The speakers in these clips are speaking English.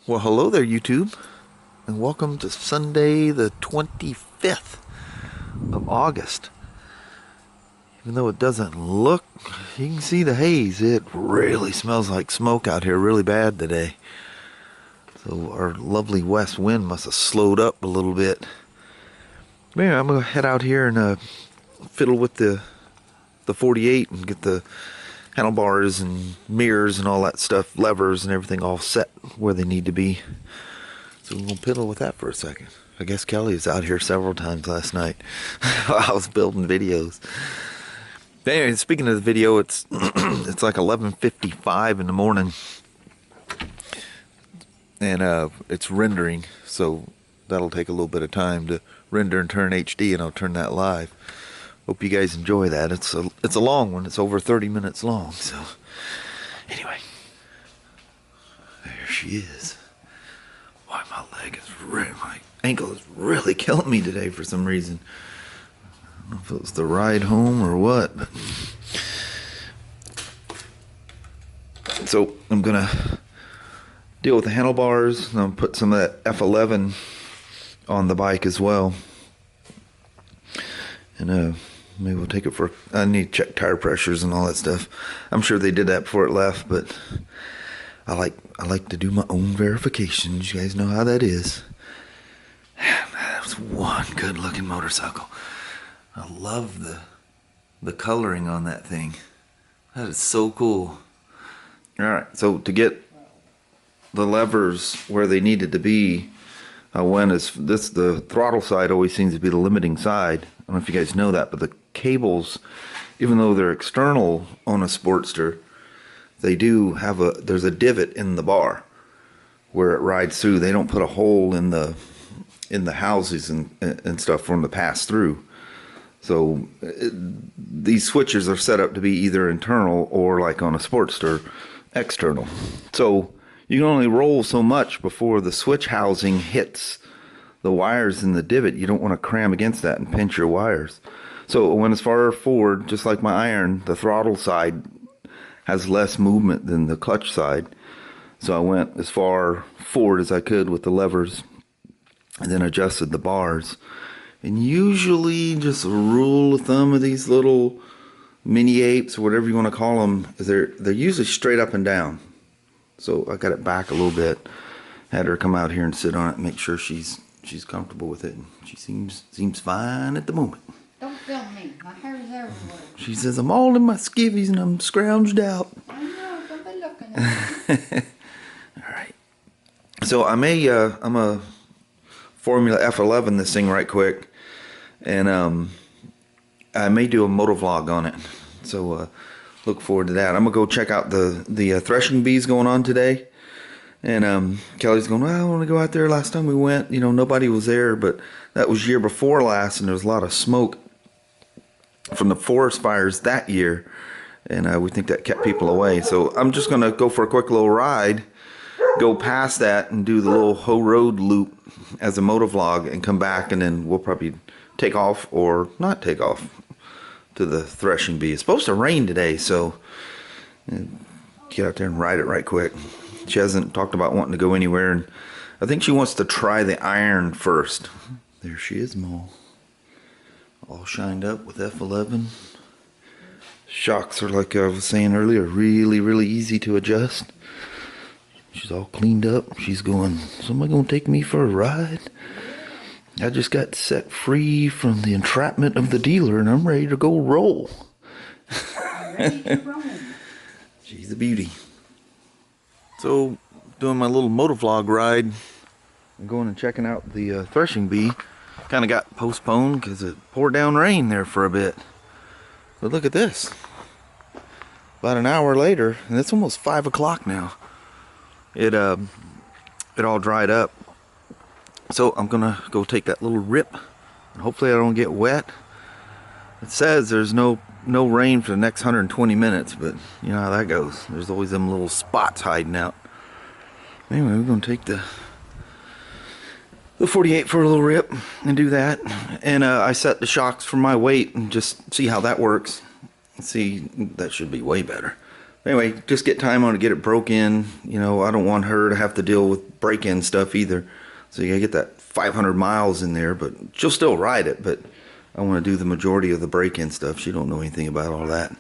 Well, hello there, YouTube, and welcome to Sunday, the 25th of August. Even though it doesn't look, you can see the haze. It really smells like smoke out here really bad today. So our lovely west wind must have slowed up a little bit. But anyway, I'm going to head out here and fiddle with the 48 and get the handlebars and mirrors and all that stuff, levers and everything all set where they need to be. So we're going to piddle with that for a second. I guess Kelly was out here several times last night while I was building videos. But anyway, speaking of the video, it's it's like 11:55 in the morning, and it's rendering, so that'll take a little bit of time to render and turn HD, and I'll turn that live. Hope you guys enjoy that. It's a long one. It's over 30 minutes long. So anyway, there she is. Why my ankle is really killing me today for some reason. I don't know if it was the ride home or what. But. So I'm gonna deal with the handlebars, and I'll put some of that F11 on the bike as well. And maybe we'll take it for, I need to check tire pressures and all that stuff. I'm sure they did that before it left, but I like to do my own verifications. You guys know how that is. That was one good looking motorcycle. I love the coloring on that thing. That is so cool. Alright, so to get the levers where they needed to be, the throttle side always seems to be the limiting side. I don't know if you guys know that, but the cables, even though they're external on a Sportster, they do have there's a divot in the bar where it rides through. They don't put a hole in the houses and stuff for them to pass through. So these switches are set up to be either internal or, like on a Sportster, external. So you can only roll so much before the switch housing hits the wires in the divot. You don't want to cram against that and pinch your wires. So when it's far forward, just like my iron, the throttle side has less movement than the clutch side. So I went as far forward as I could with the levers and then adjusted the bars. And usually, just a rule of thumb of these little mini apes, or whatever you want to call them, is they're usually straight up and down. So I got it back a little bit. Had her come out here and sit on it and make sure she's comfortable with it. She seems fine at the moment. Don't film me. My hair's everywhere. She says, I'm all in my skivvies and I'm scrounged out. I know. Don't be looking at me. Alright. So I'm a Formula F11 this thing right quick. And I may do a motovlog on it. So look forward to that. I'm going to go check out the threshing bees going on today. And Kelly's going, well, I want to go out there. Last time we went, nobody was there, but that was year before last, and there was a lot of smoke from the forest fires that year, and we think that kept people away. So I'm just going to go for a quick little ride, go past that, and do the little Ho Road loop as a motovlog, and come back, and then we'll probably take off or not take off to the threshing bee. It's supposed to rain today, so get out there and ride it right quick. She hasn't talked about wanting to go anywhere, and I think she wants to try the iron first. There she is, Mo. All shined up with F11. Shocks are, like I was saying earlier, really, really easy to adjust. She's all cleaned up. She's going, somebody gonna take me for a ride? I just got set free from the entrapment of the dealer, and I'm ready to go roll. Ready to roll. She's a beauty. So, doing my little motovlog ride, I'm going and checking out the threshing bee. Kind of got postponed because it poured down rain there for a bit. But look at this. About an hour later, and it's almost 5 o'clock now. It all dried up. So I'm gonna go take that little rip, and hopefully I don't get wet. It says there's no rain for the next 120 minutes, but you know how that goes. There's always them little spots hiding out. Anyway, we're gonna take the 48 for a little rip and do that. And I set the shocks for my weight and just see how that works. See, that should be way better. Anyway, just get time on to get it broke in. You know, I don't want her to have to deal with break-in stuff either. So you gotta get that 500 miles in there, but she'll still ride it, but I want to do the majority of the break-in stuff. She don't know anything about all that.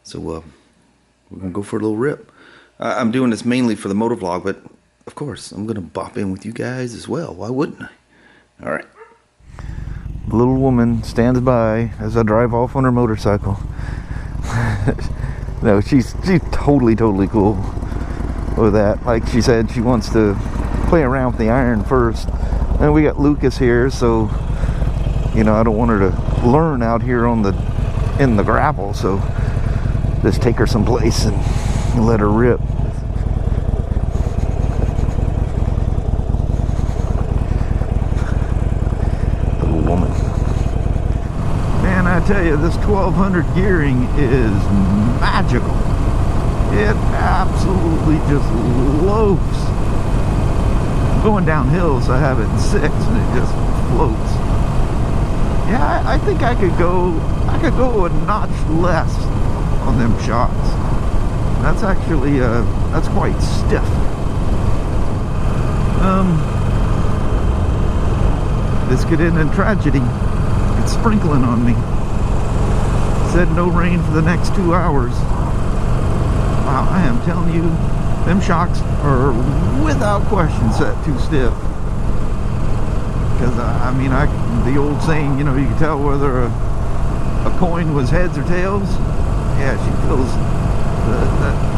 So we're gonna go for a little rip. I'm doing this mainly for the motovlog, but of course I'm gonna bop in with you guys as well. Why wouldn't I? All right. The little woman stands by as I drive off on her motorcycle. No, she's totally cool with that. Like she said, she wants to play around with the iron first. And we got Lucas here, so you know, I don't want her to learn out here on in the gravel, so just take her someplace and let her rip. Little woman. Man, I tell you, this 1200 gearing is magical. It absolutely just loafs. Going down hills, I have it in 6 and it just floats. Yeah, I think I could go a notch less on them shocks. That's actually that's quite stiff. This could end in tragedy. It's sprinkling on me. Said no rain for the next 2 hours. Wow, I am telling you, them shocks are without question set too stiff. Because I mean, the old saying, you know, you can tell whether a coin was heads or tails. Yeah, she feels.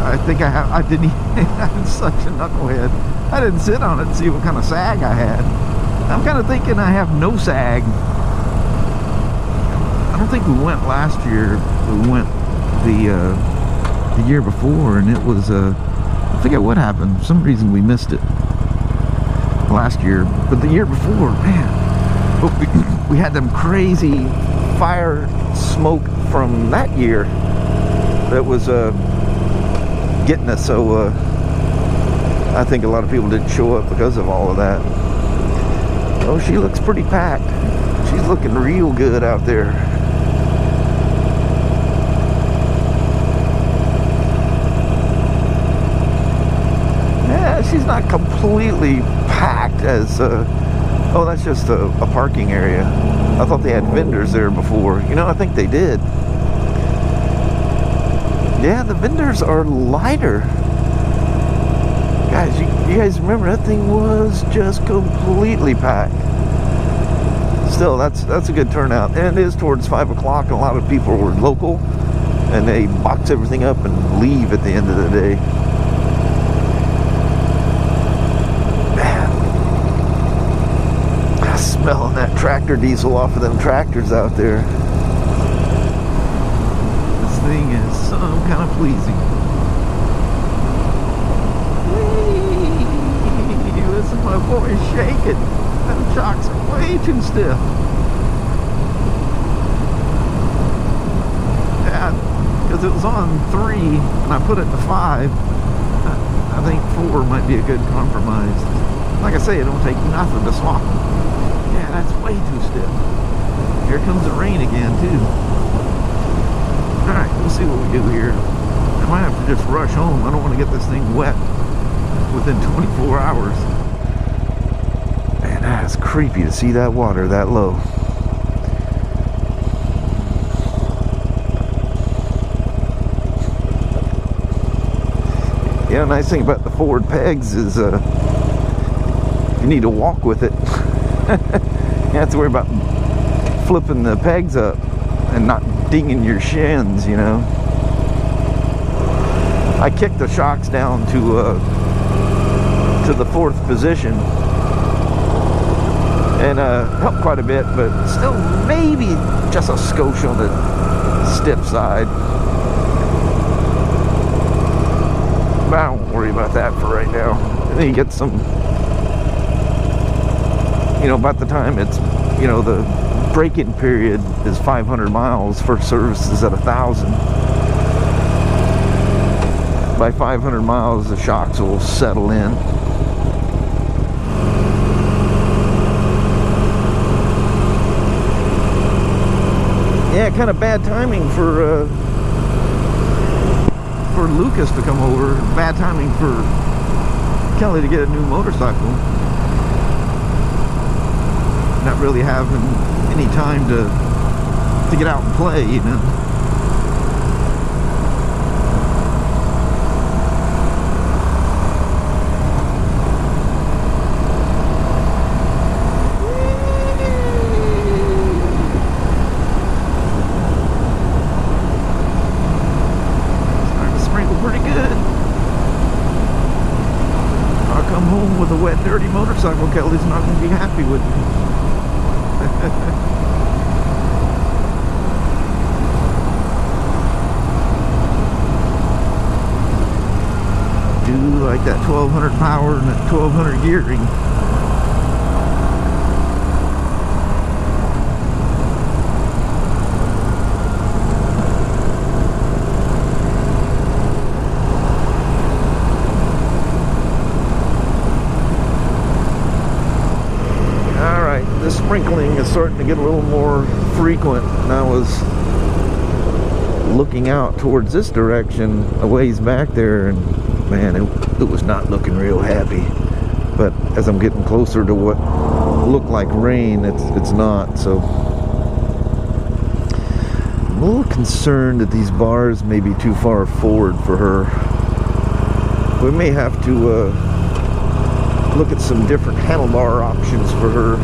I think I didn't even. I'm such a knucklehead. I didn't sit on it and see what kind of sag I had. I'm kind of thinking I have no sag. I don't think we went last year. We went the year before, and it was I forget what happened. For some reason we missed it last year, but the year before, man, we had them crazy fire smoke from that year that was getting us. So I think a lot of people didn't show up because of all of that. Oh, she looks pretty packed. She's looking real good out there. Yeah, she's not completely packed as oh, that's just a parking area. I thought they had vendors there before. You know, I think they did. Yeah, the vendors are lighter. Guys, you guys remember that thing was just completely packed. Still, that's a good turnout. And it is towards 5 o'clock, and a lot of people were local, and they box everything up and leave at the end of the day. Man, I'm smelling that tractor diesel off of them tractors out there. This thing is some kind of pleasing. Listen, my voice shaking. Them shocks are way too stiff. Yeah, because it was on 3 and I put it to 5. I think 4 might be a good compromise. Like I say, it don't take nothing to swap them. Yeah, that's way too stiff. Here comes the rain again too. Alright, we'll see what we do here. I might have to just rush home. I don't want to get this thing wet within 24 hours. Man, that's creepy to see that water that low. Yeah, nice thing about the forward pegs is you need to walk with it. You have to worry about flipping the pegs up and not dinging your shins, you know. I kicked the shocks down to the 4th position and helped quite a bit, but still maybe just a skosh on the stiff side. But I don't worry about that for right now. And then you get some, you know, about the time it's, you know, the break-in period is 500 miles, first service is at 1,000. By 500 miles, the shocks will settle in. Yeah, kind of bad timing for for Lucas to come over. Bad timing for Kelly to get a new motorcycle. Not really having any time to get out and play, you know. Dirty motorcycle, Kelly's not going to be happy with me. Do like that 1200 power and that 1200 gearing. Sprinkling is starting to get a little more frequent, and I was looking out towards this direction a ways back there, and man, it was not looking real happy. But as I'm getting closer to what looked like rain, it's not. So I'm a little concerned that these bars may be too far forward for her. We may have to look at some different handlebar options for her.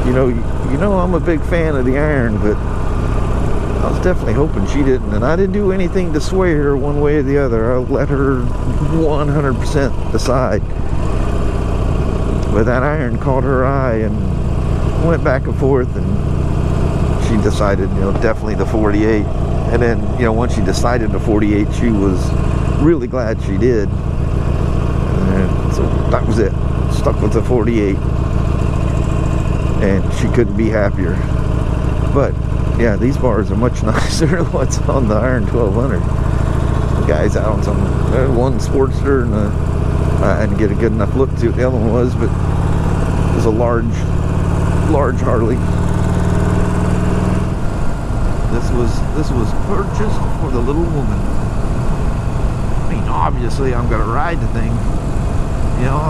You know, I'm a big fan of the iron, but I was definitely hoping she didn't. And I didn't do anything to sway her one way or the other. I let her 100% decide. But that iron caught her eye and went back and forth, and she decided, you know, definitely the 48. And then, you know, once she decided the 48, she was really glad she did. And so that was it. Stuck with the 48. And she couldn't be happier. But yeah, these bars are much nicer than what's on the Iron 1200. The guy's out on some one Sportster, and I didn't get a good enough look to see what the other one was, but it was a large Harley. This was purchased for the little woman. I mean, obviously I'm gonna ride the thing. You know,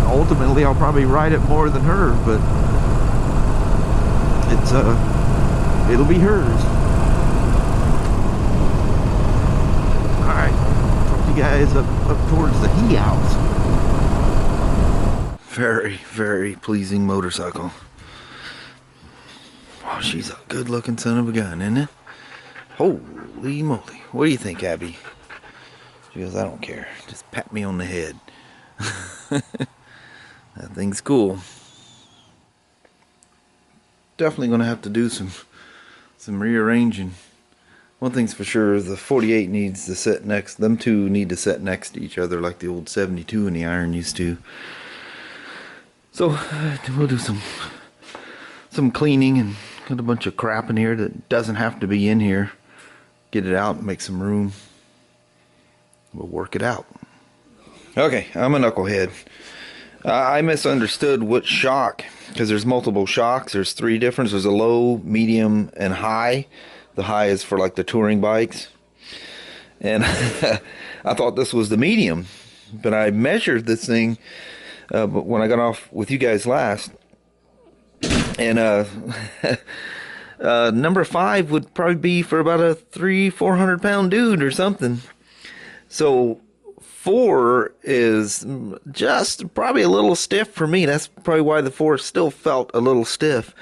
ultimately I'll probably ride it more than her, but it'll be hers. Alright, talk to you guys up towards the he house. Very, very pleasing motorcycle. Oh, she's a good looking son of a gun, isn't it? Holy moly. What do you think, Abby? She goes, I don't care. Just pat me on the head. That thing's cool. Definitely gonna have to do some rearranging. One thing's for sure, the 48 needs to sit next, them two need to sit next to each other like the old 72 and the iron used to. So we'll do some cleaning and got a bunch of crap in here that doesn't have to be in here. Get it out and make some room. We'll work it out. Okay, I'm a knucklehead. I misunderstood what shock, because there's multiple shocks. There's three different. There's a low, medium, and high. The high is for like the touring bikes. And I thought this was the medium. But I measured this thing but when I got off with you guys last. And number 5 would probably be for about a 300-400 pound dude or something. So 4 is just probably a little stiff for me. That's probably why the 4 still felt a little stiff.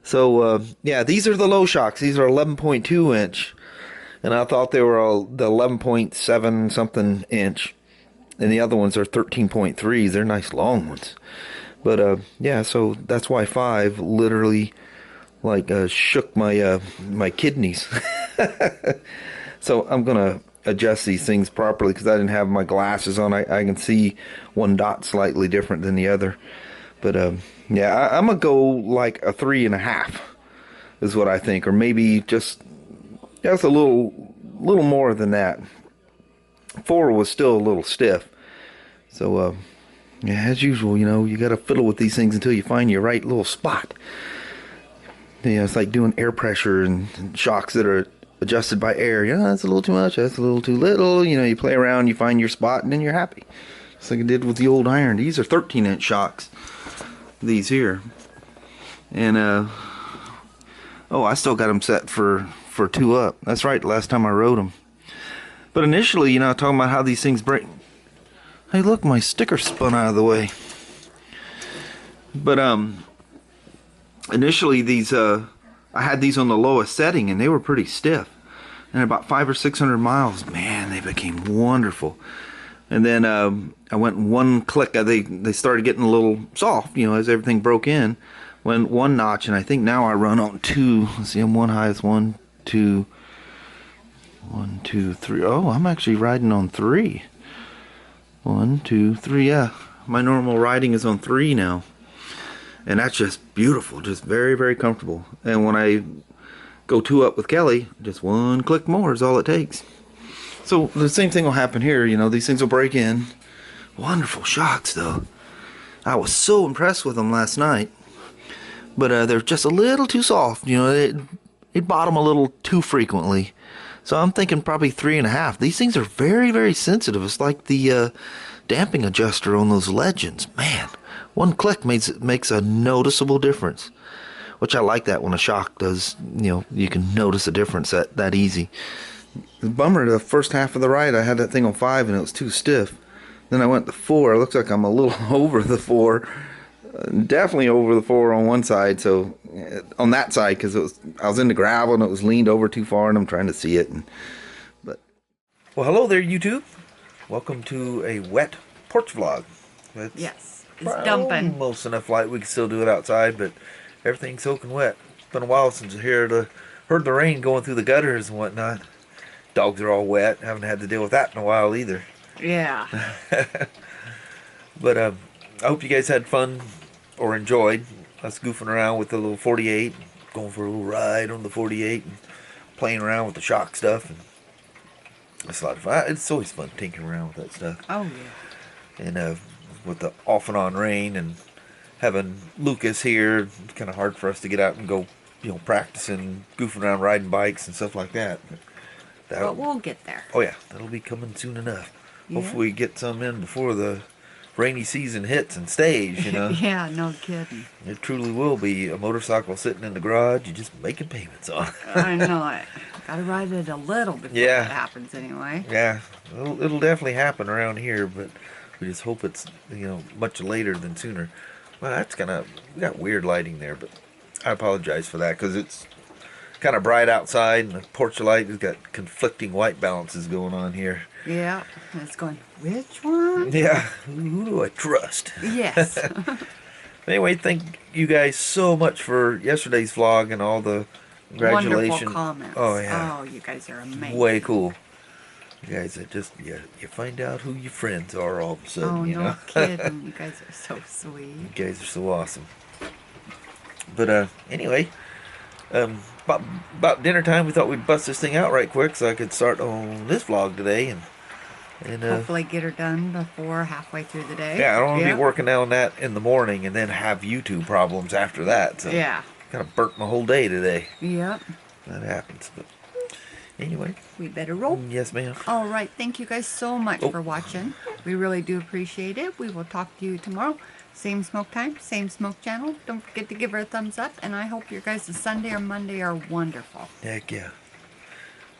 So yeah, these are the low shocks. These are 11.2 inch, and I thought they were the 11.7 something inch, and the other ones are 13.3s. They're nice long ones. But yeah, so that's why 5 literally like shook my my kidneys. So I'm gonna adjust these things properly because I didn't have my glasses on. I can see one dot slightly different than the other. But yeah, I'm gonna go like a 3.5 is what I think, or maybe just a little more than that. 4 was still a little stiff. So yeah, as usual, you know, you gotta fiddle with these things until you find your right little spot. You know, it's like doing air pressure and shocks that are adjusted by air. Yeah, that's a little too much, that's a little too little. You know, you play around, you find your spot, and then you're happy. Just like I did with the old iron. These are 13-inch shocks, these here. And oh, I still got them set for 2 up. That's right, the last time I rode them. But initially, you know, talking about how these things break. Hey, look, my sticker spun out of the way. But initially these I had these on the lowest setting, and they were pretty stiff. And about 500 or 600 miles, man, they became wonderful. And then I went one click. They started getting a little soft, you know, as everything broke in. Went one notch, and I think now I run on 2. Let's see, I'm one highest, 1, 2, 1, 2, 3. Oh, I'm actually riding on 3. 1, 2, 3. Yeah, my normal riding is on 3 now, and that's just beautiful, just very, very comfortable. And when I go 2 up with Kelly, just one click more is all it takes. So the same thing will happen here. You know, these things will break in. Wonderful shocks, though. I was so impressed with them last night. But they're just a little too soft. You know, they bottom a little too frequently. So I'm thinking probably 3.5. These things are very, very sensitive. It's like the damping adjuster on those Legends. Man, one click makes a noticeable difference. Which I like that when a shock does, you know, you can notice a difference that easy. The bummer, the first half of the ride, I had that thing on 5 and it was too stiff. Then I went to 4. It looks like I'm a little over the 4. Definitely over the 4 on one side, so on that side, because I was in the gravel and it was leaned over too far, and I'm trying to see it. But well, hello there, YouTube. Welcome to a wet porch vlog. Yes, it's dumping. Almost enough light we can still do it outside, but everything's soaking wet. It's been a while since I heard the rain going through the gutters and whatnot. Dogs are all wet. Haven't had to deal with that in a while either. Yeah. But I hope you guys had fun or enjoyed us goofing around with the little 48, going for a little ride on the 48 and playing around with the shock stuff. And it's a lot of fun. It's always fun tinkering around with that stuff. Oh, yeah. And with the off and on rain and having Lucas here, it's kind of hard for us to get out and go, you know, practicing, goofing around, riding bikes and stuff like that. But we'll get there. Oh, yeah. That'll be coming soon enough. Yeah. Hopefully we get some in before the rainy season hits and stays, you know. Yeah, no kidding. It truly will be a motorcycle sitting in the garage, you're just making payments on. I know it. Gotta ride it a little before that happens anyway. Yeah, it'll definitely happen around here, but we just hope it's, you know, much later than sooner. Well, that's we got weird lighting there, but I apologize for that, because it's kind of bright outside, and the porch light has got conflicting white balances going on here. Yeah, it's going, which one? Yeah, who do I trust? Yes. Anyway, thank you guys so much for yesterday's vlog and all the congratulations. Wonderful comments. Oh, yeah. Oh, you guys are amazing. Way cool. You guys are just, you find out who your friends are all of a sudden, oh, you know? no kidding. You guys are so sweet. You guys are so awesome. But anyway, about dinner time, we thought we'd bust this thing out right quick so I could start on this vlog today and hopefully get her done before halfway through the day. Yeah, I don't want to be working on that in the morning and then have YouTube problems after that. So yeah. Kind of burnt my whole day today. Yep. That happens. But anyway. We better roll. Yes, ma'am. All right. Thank you guys so much for watching. We really do appreciate it. We will talk to you tomorrow. Same smoke time, same smoke channel. Don't forget to give her a thumbs up. And I hope your guys' Sunday or Monday are wonderful. Heck yeah.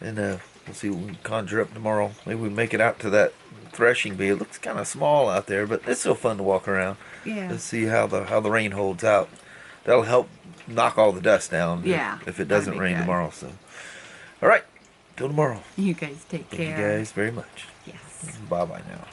And we'll see what we can conjure up tomorrow. Maybe we make it out to that threshing bee. It looks kind of small out there, but it's still fun to walk around. Yeah. Let's see how the rain holds out. That'll help knock all the dust down. Yeah. If it doesn't rain tomorrow. So, all right. Till tomorrow. You guys take care. Thank you guys very much. Yes. Bye-bye now.